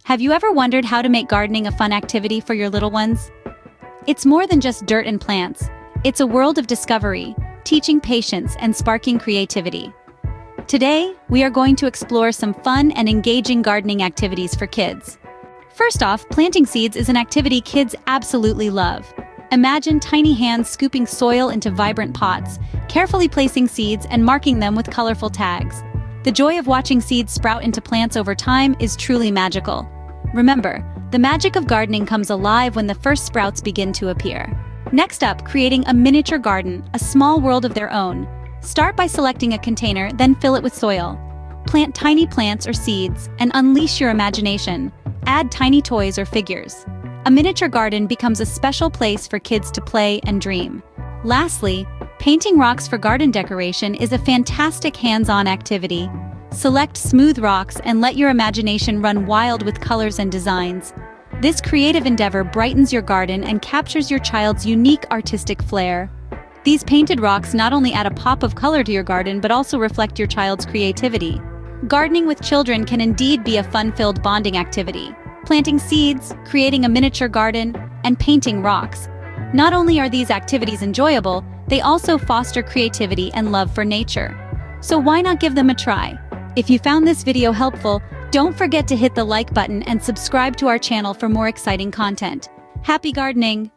Have you ever wondered how to make gardening a fun activity for your little ones? It's more than just dirt and plants. It's a world of discovery, teaching patience and sparking creativity. Today, we are going to explore some fun and engaging gardening activities for kids. First off, planting seeds is an activity kids absolutely love. Imagine tiny hands scooping soil into vibrant pots, carefully placing seeds and marking them with colorful tags. The joy of watching seeds sprout into plants over time is truly magical. Remember, the magic of gardening comes alive when the first sprouts begin to appear. Next up, creating a miniature garden, a small world of their own. Start by selecting a container, then fill it with soil. Plant tiny plants or seeds and unleash your imagination. Add tiny toys or figures. A miniature garden becomes a special place for kids to play and dream. Lastly, painting rocks for garden decoration is a fantastic hands-on activity. Select smooth rocks and let your imagination run wild with colors and designs. This creative endeavor brightens your garden and captures your child's unique artistic flair. These painted rocks not only add a pop of color to your garden but also reflect your child's creativity. Gardening with children can indeed be a fun-filled bonding activity. Planting seeds, creating a miniature garden, and painting rocks. Not only are these activities enjoyable, they also foster creativity and love for nature. So why not give them a try? If you found this video helpful, don't forget to hit the like button and subscribe to our channel for more exciting content. Happy gardening!